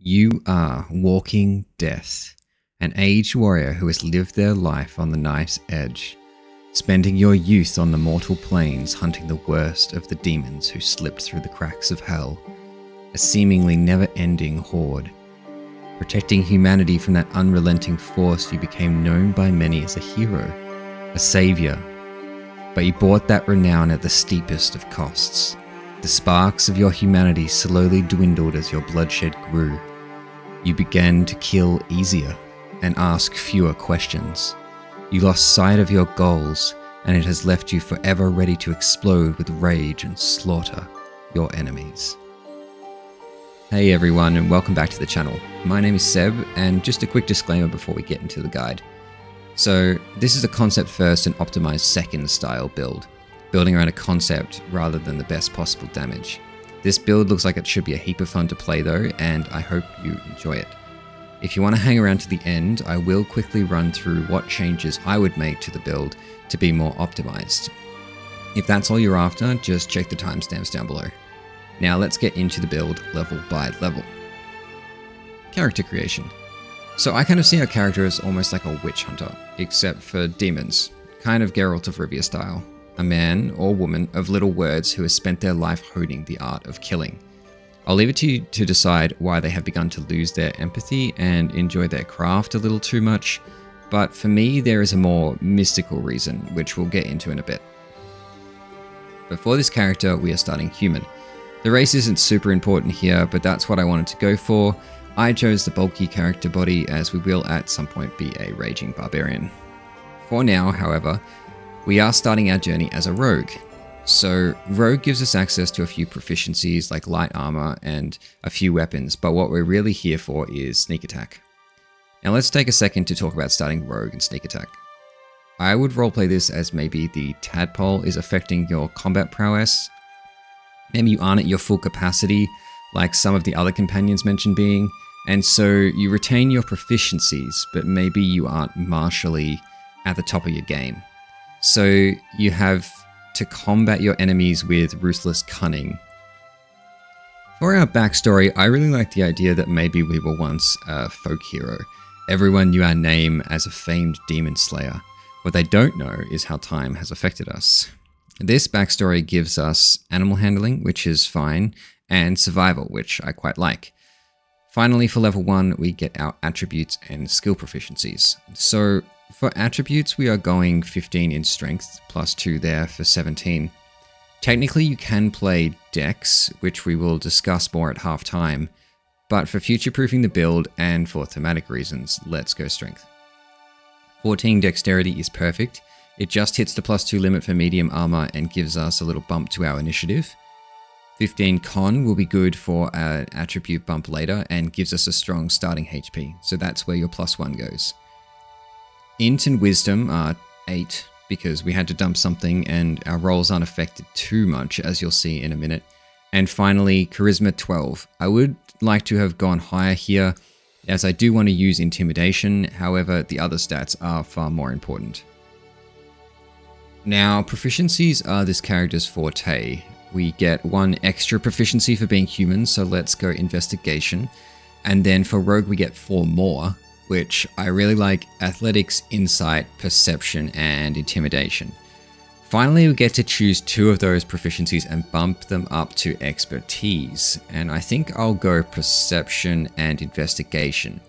You are walking death, an aged warrior who has lived their life on the knife's edge, spending your youth on the mortal plains hunting the worst of the demons who slipped through the cracks of hell, a seemingly never-ending horde. Protecting humanity from that unrelenting force, you became known by many as a hero, a savior, but you bought that renown at the steepest of costs. The sparks of your humanity slowly dwindled as your bloodshed grew. You began to kill easier and ask fewer questions. You lost sight of your goals, and it has left you forever ready to explode with rage and slaughter your enemies. Hey everyone, and welcome back to the channel. My name is Seb, and just a quick disclaimer before we get into the guide. So this is a concept first and optimized second style build, building around a concept rather than the best possible damage. This build looks like it should be a heap of fun to play though, and I hope you enjoy it. If you want to hang around to the end, I will quickly run through what changes I would make to the build to be more optimized. If that's all you're after, just check the timestamps down below. Now let's get into the build level by level. Character creation. So I kind of see our character as almost like a witch hunter, except for demons, kind of Geralt of Rivia style. A man or woman of little words who has spent their life honing the art of killing. I'll leave it to you to decide why they have begun to lose their empathy and enjoy their craft a little too much, but for me there is a more mystical reason, which we'll get into in a bit. But for this character, we are starting human. The race isn't super important here, but that's what I wanted to go for. I chose the bulky character body, as we will at some point be a raging barbarian. For now, however, we are starting our journey as a rogue. So rogue gives us access to a few proficiencies like light armor and a few weapons, but what we're really here for is sneak attack. Now let's take a second to talk about starting rogue and sneak attack. I would roleplay this as maybe the tadpole is affecting your combat prowess. Maybe you aren't at your full capacity like some of the other companions mentioned being, and so you retain your proficiencies, but maybe you aren't martially at the top of your game. So you have to combat your enemies with ruthless cunning. For our backstory, I really like the idea that maybe we were once a folk hero. Everyone knew our name as a famed demon slayer. What they don't know is how time has affected us. This backstory gives us animal handling, which is fine, and survival, which I quite like. Finally, for level 1, we get our attributes and skill proficiencies. So for attributes, we are going 15 in strength, plus 2 there for 17. Technically, you can play dex, which we will discuss more at half time, but for future-proofing the build and for thematic reasons, let's go strength. 14 dexterity is perfect. It just hits the plus 2 limit for medium armor and gives us a little bump to our initiative. 15 con will be good for an attribute bump later and gives us a strong starting HP, so that's where your plus 1 goes. Int and wisdom are 8 because we had to dump something and our rolls aren't affected too much, as you'll see in a minute. And finally, charisma 12. I would like to have gone higher here, as I do want to use intimidation, however the other stats are far more important. Now, proficiencies are this character's forte. We get 1 extra proficiency for being human, so let's go investigation. And then for rogue we get 4 more, which I really like: athletics, insight, perception, and intimidation. Finally, we get to choose 2 of those proficiencies and bump them up to expertise. And I think I'll go perception and investigation.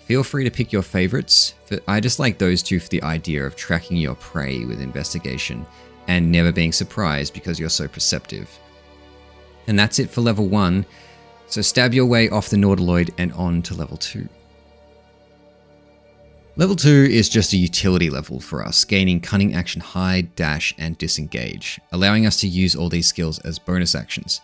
Feel free to pick your favorites, but I just like those 2 for the idea of tracking your prey with investigation and never being surprised because you're so perceptive. And that's it for level 1, so stab your way off the Nautiloid and on to level 2. Level 2 is just a utility level for us, gaining cunning action hide, dash, and disengage, allowing us to use all these skills as bonus actions.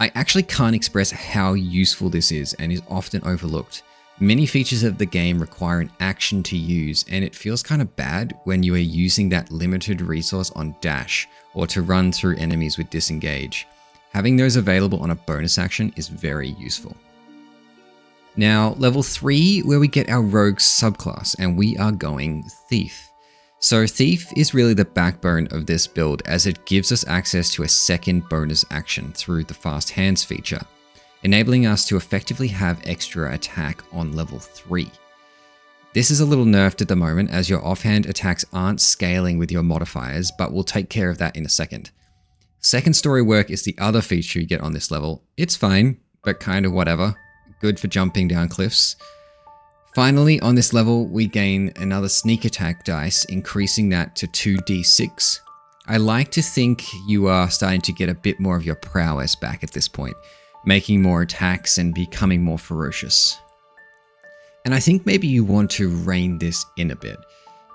I actually can't express how useful this is and is often overlooked. Many features of the game require an action to use, and it feels kind of bad when you are using that limited resource on dash or to run through enemies with disengage. Having those available on a bonus action is very useful. Now, level 3, where we get our rogue subclass, and we are going Thief. So Thief is really the backbone of this build, as it gives us access to a second bonus action through the Fast Hands feature. enabling us to effectively have extra attack on level 3. This is a little nerfed at the moment as your offhand attacks aren't scaling with your modifiers, but we'll take care of that in a second. Second story work is the other feature you get on this level. It's fine, but kind of whatever. Good for jumping down cliffs. Finally, on this level, we gain another sneak attack dice, increasing that to 2d6. I like to think you are starting to get a bit more of your prowess back at this point, making more attacks and becoming more ferocious. And I think maybe you want to rein this in a bit.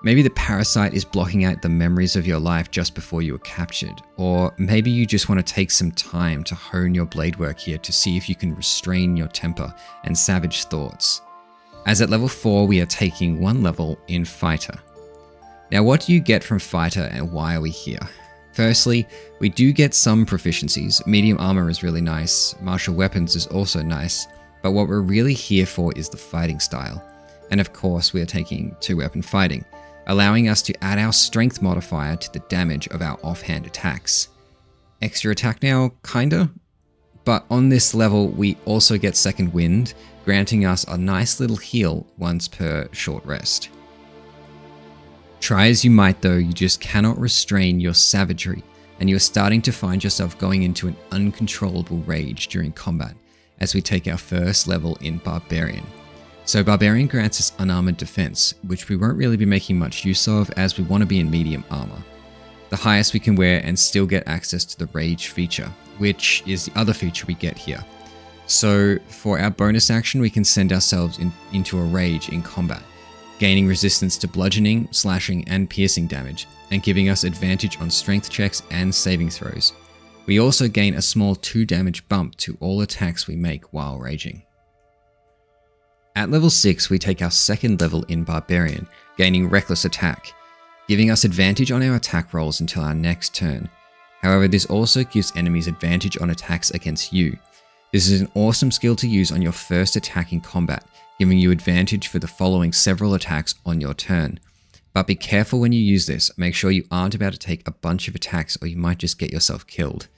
Maybe the parasite is blocking out the memories of your life just before you were captured, or maybe you just want to take some time to hone your blade work here to see if you can restrain your temper and savage thoughts. As at level 4, we are taking 1 level in Fighter. Now, what do you get from Fighter and why are we here? Firstly, we do get some proficiencies. Medium armor is really nice, martial weapons is also nice, but what we're really here for is the fighting style. And of course, we are taking 2-weapon fighting, allowing us to add our strength modifier to the damage of our offhand attacks. Extra attack now, kinda? But on this level, we also get Second Wind, granting us a nice little heal once per short rest. Try as you might though, you just cannot restrain your savagery, and you are starting to find yourself going into an uncontrollable rage during combat, as we take our first level in Barbarian. So Barbarian grants us unarmored defense, which we won't really be making much use of as we want to be in medium armor. The highest we can wear and still get access to the rage feature, which is the other feature we get here. So for our bonus action, we can send ourselves into a rage in combat, gaining resistance to bludgeoning, slashing, and piercing damage, and giving us advantage on strength checks and saving throws. We also gain a small 2 damage bump to all attacks we make while raging. At level 6, we take our second level in Barbarian, gaining Reckless Attack, giving us advantage on our attack rolls until our next turn. However, this also gives enemies advantage on attacks against you. This is an awesome skill to use on your first attack in combat, giving you advantage for the following several attacks on your turn. But be careful when you use this, make sure you aren't about to take a bunch of attacks or you might just get yourself killed.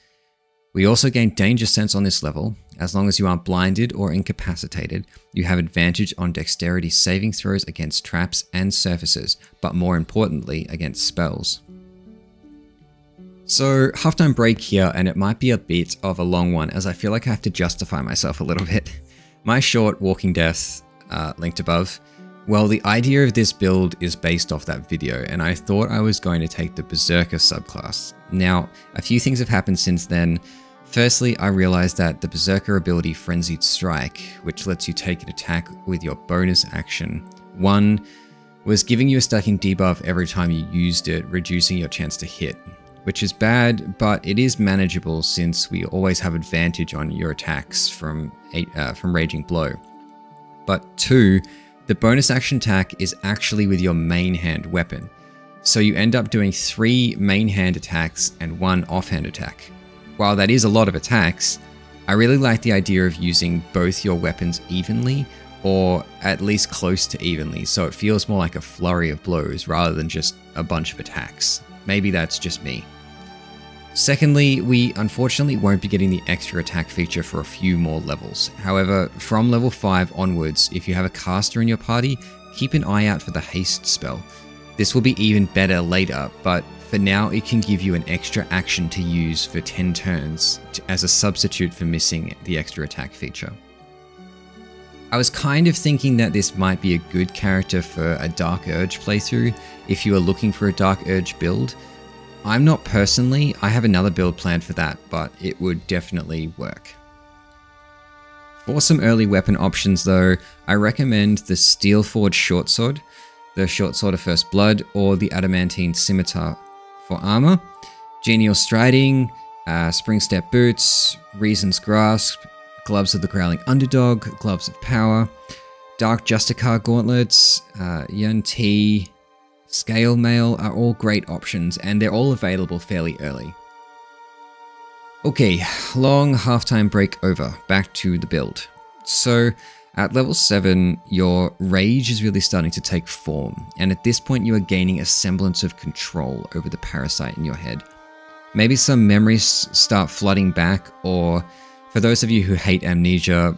We also gain Danger Sense on this level. As long as you aren't blinded or incapacitated, you have advantage on dexterity saving throws against traps and surfaces, but more importantly, against spells. So, halftime break here, and it might be a bit of a long one as I feel like I have to justify myself a little bit. My short Walking Death, linked above, well, the idea of this build is based off that video, and I thought I was going to take the Berserker subclass. Now, a few things have happened since then. Firstly, I realized that the Berserker ability Frenzied Strike, which lets you take an attack with your bonus action, 1, was giving you a stacking debuff every time you used it, reducing your chance to hit, which is bad, but it is manageable since we always have advantage on your attacks from Raging Blow. But 2, the bonus action attack is actually with your main hand weapon, so you end up doing 3 main hand attacks and 1 offhand attack. While that is a lot of attacks, I really like the idea of using both your weapons evenly, or at least close to evenly, so it feels more like a flurry of blows rather than just a bunch of attacks. Maybe that's just me. Secondly, we unfortunately won't be getting the extra attack feature for a few more levels. However, from level 5 onwards, if you have a caster in your party, keep an eye out for the haste spell. This will be even better later, but for now it can give you an extra action to use for 10 turns as a substitute for missing the extra attack feature. I was kind of thinking that this might be a good character for a Dark Urge playthrough if you are looking for a Dark Urge build. I'm not personally, I have another build planned for that, but it would definitely work. For some early weapon options though, I recommend the Steelforged Shortsword, the Shortsword of First Blood, or the Adamantine Scimitar for armor, Genial Striding, Spring Step Boots, Reason's Grasp, Gloves of the Growling Underdog, Gloves of Power, Dark Justicar Gauntlets, Yun Ti, Scale Mail are all great options, and they're all available fairly early. Okay, long halftime break over, back to the build. So, at level 7, your rage is really starting to take form, and at this point you are gaining a semblance of control over the parasite in your head. Maybe some memories start flooding back, or For those of you who hate amnesia,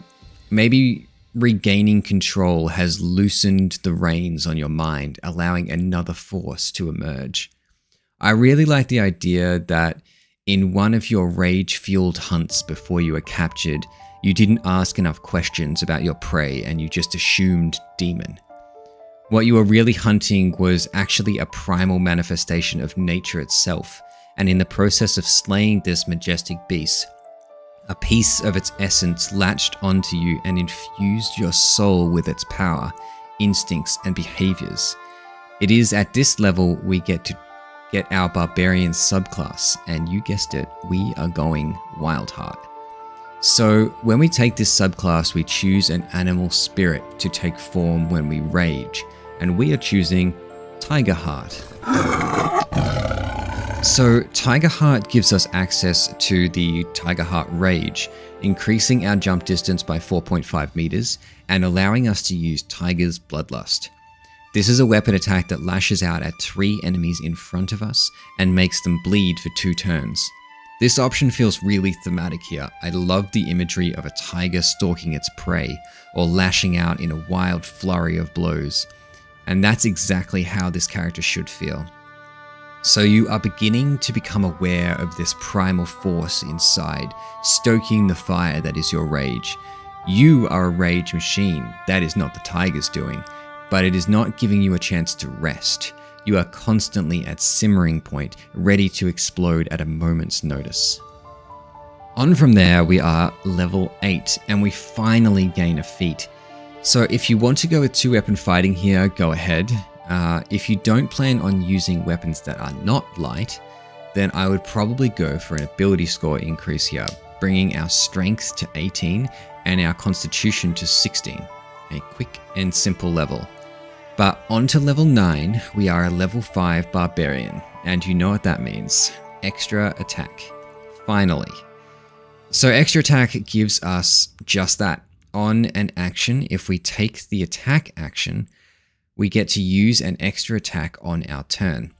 maybe regaining control has loosened the reins on your mind, allowing another force to emerge. I really like the idea that in one of your rage-fueled hunts before you were captured, you didn't ask enough questions about your prey and you just assumed demon. What you were really hunting was actually a primal manifestation of nature itself, and in the process of slaying this majestic beast, a piece of its essence latched onto you and infused your soul with its power, instincts, and behaviors. It is at this level we get to get our barbarian subclass, and you guessed it, we are going Wildheart. So when we take this subclass, we choose an animal spirit to take form when we rage, and we are choosing Tigerheart. So Tigerheart gives us access to the Tigerheart Rage, increasing our jump distance by 4.5 meters and allowing us to use Tiger's Bloodlust. This is a weapon attack that lashes out at 3 enemies in front of us and makes them bleed for 2 turns. This option feels really thematic here. I love the imagery of a tiger stalking its prey or lashing out in a wild flurry of blows. And that's exactly how this character should feel. So you are beginning to become aware of this primal force inside, stoking the fire that is your rage. You are a rage machine. That is not the tiger's doing. But it is not giving you a chance to rest. You are constantly at simmering point, ready to explode at a moment's notice. On from there, we are level 8, and we finally gain a feat. So if you want to go with 2-weapon fighting here, go ahead. If you don't plan on using weapons that are not light, then I would probably go for an ability score increase here, bringing our strength to 18 and our constitution to 16. A quick and simple level. But on to level 9, we are a level 5 barbarian, and you know what that means. Extra attack. Finally. So extra attack gives us just that. On an action, if we take the attack action, we get to use an extra attack on our turn.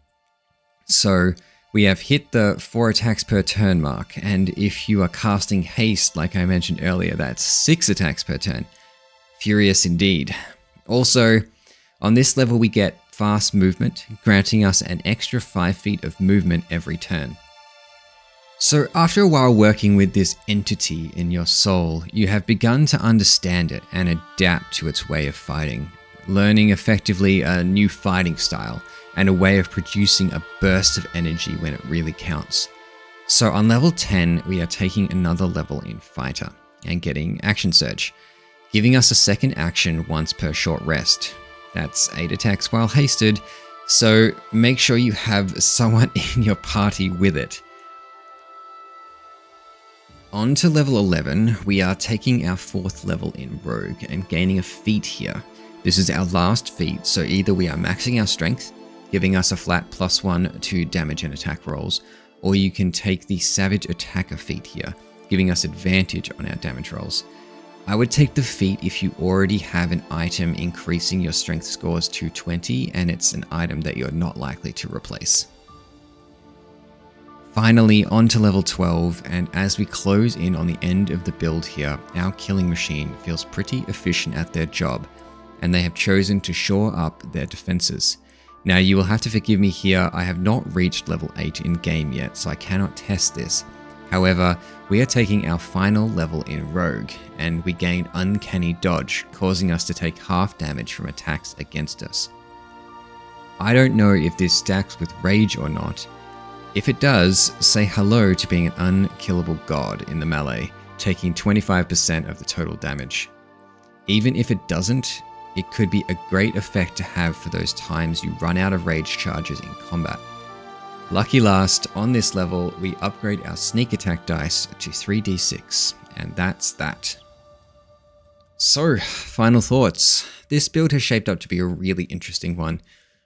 So we have hit the 4 attacks per turn mark, and if you are casting haste, like I mentioned earlier, that's 6 attacks per turn. Furious indeed. Also, on this level we get fast movement, granting us an extra 5 feet of movement every turn. So after a while working with this entity in your soul, you have begun to understand it and adapt to its way of fighting, learning effectively a new fighting style and a way of producing a burst of energy when it really counts. So on level 10, we are taking another level in Fighter and getting Action Surge, giving us a second action once per short rest. That's 8 attacks while hasted, so make sure you have someone in your party with it. On to level 11, we are taking our 4th level in Rogue and gaining a feat here. This is our last feat, so either we are maxing our strength, giving us a flat +1 to damage and attack rolls, or you can take the Savage Attacker feat here, giving us advantage on our damage rolls. I would take the feat if you already have an item increasing your strength scores to 20 and it's an item that you're not likely to replace. Finally, on to level 12, and as we close in on the end of the build here, our killing machine feels pretty efficient at their job, and they have chosen to shore up their defenses. Now you will have to forgive me here, I have not reached level 8 in game yet, so I cannot test this. However, we are taking our final level in Rogue, and we gain Uncanny Dodge, causing us to take half damage from attacks against us. I don't know if this stacks with Rage or not. If it does, say hello to being an unkillable god in the melee, taking 25% of the total damage. Even if it doesn't, it could be a great effect to have for those times you run out of rage charges in combat. Lucky last, on this level, we upgrade our sneak attack dice to 3d6, and that's that. So, final thoughts. This build has shaped up to be a really interesting one,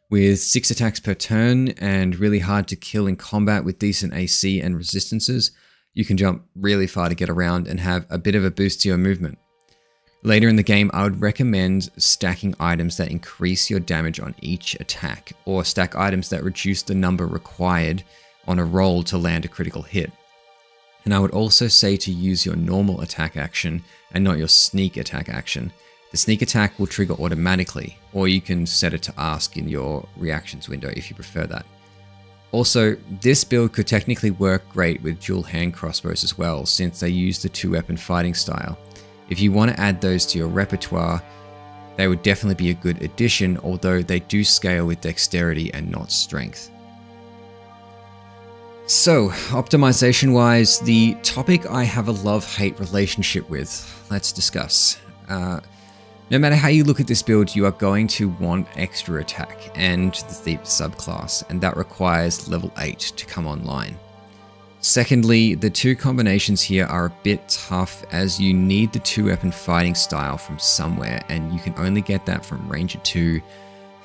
with 6 attacks per turn and really hard to kill in combat with decent AC and resistances. You can jump really far to get around and have a bit of a boost to your movement. Later in the game, I would recommend stacking items that increase your damage on each attack, or stack items that reduce the number required on a roll to land a critical hit. And I would also say to use your normal attack action and not your sneak attack action. The sneak attack will trigger automatically, or you can set it to ask in your reactions window if you prefer that. Also, this build could technically work great with dual hand crossbows as well, since they use the 2-weapon fighting style. If you want to add those to your repertoire, they would definitely be a good addition, although they do scale with dexterity and not strength. So, optimization wise, the topic I have a love-hate relationship with. Let's discuss. No matter how you look at this build, you are going to want extra attack and the Thief subclass, and that requires level 8 to come online. Secondly, the two combinations here are a bit tough as you need the 2-weapon fighting style from somewhere, and you can only get that from Ranger 2,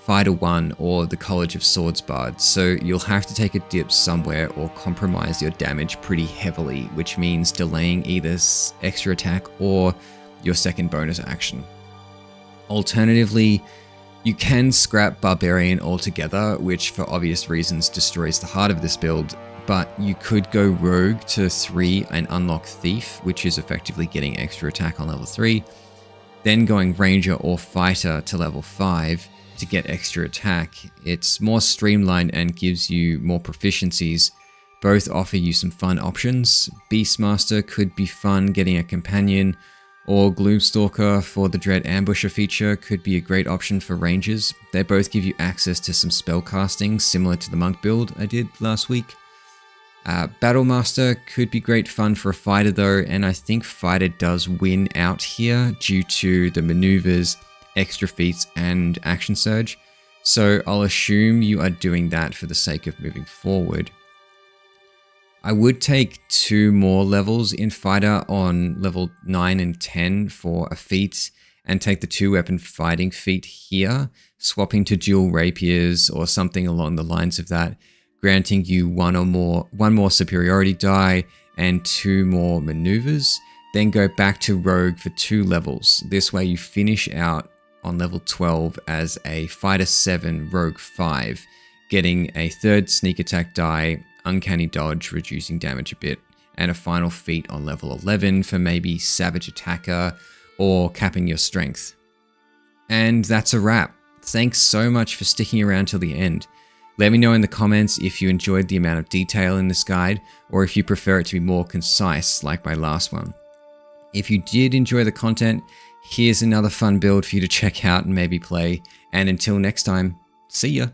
Fighter 1, or the College of Swords Bard, so you'll have to take a dip somewhere or compromise your damage pretty heavily, which means delaying either extra attack or your second bonus action. Alternatively, you can scrap Barbarian altogether, which for obvious reasons destroys the heart of this build, but you could go Rogue to 3 and unlock Thief, which is effectively getting extra attack on level 3, then going Ranger or Fighter to level 5 to get extra attack. It's more streamlined and gives you more proficiencies. Both offer you some fun options. Beastmaster could be fun getting a companion, or Gloomstalker for the Dread Ambusher feature could be a great option for rangers. They both give you access to some spell casting similar to the monk build I did last week. Battlemaster could be great fun for a fighter though, and I think fighter does win out here due to the maneuvers, extra feats, and action surge. So I'll assume you are doing that for the sake of moving forward. I would take 2 more levels in fighter on level 9 and 10 for a feat, and take the 2-weapon fighting feat here, swapping to dual rapiers or something along the lines of that, granting you one more superiority die and 2 more maneuvers, then go back to rogue for 2 levels. This way you finish out on level 12 as a fighter 7 rogue 5, getting a 3rd sneak attack die, uncanny dodge reducing damage a bit, and a final feat on level 11 for maybe savage attacker or capping your strength. And that's a wrap. Thanks so much for sticking around till the end. Let me know in the comments if you enjoyed the amount of detail in this guide, or if you prefer it to be more concise like my last one. If you did enjoy the content, here's another fun build for you to check out and maybe play, and until next time, see ya!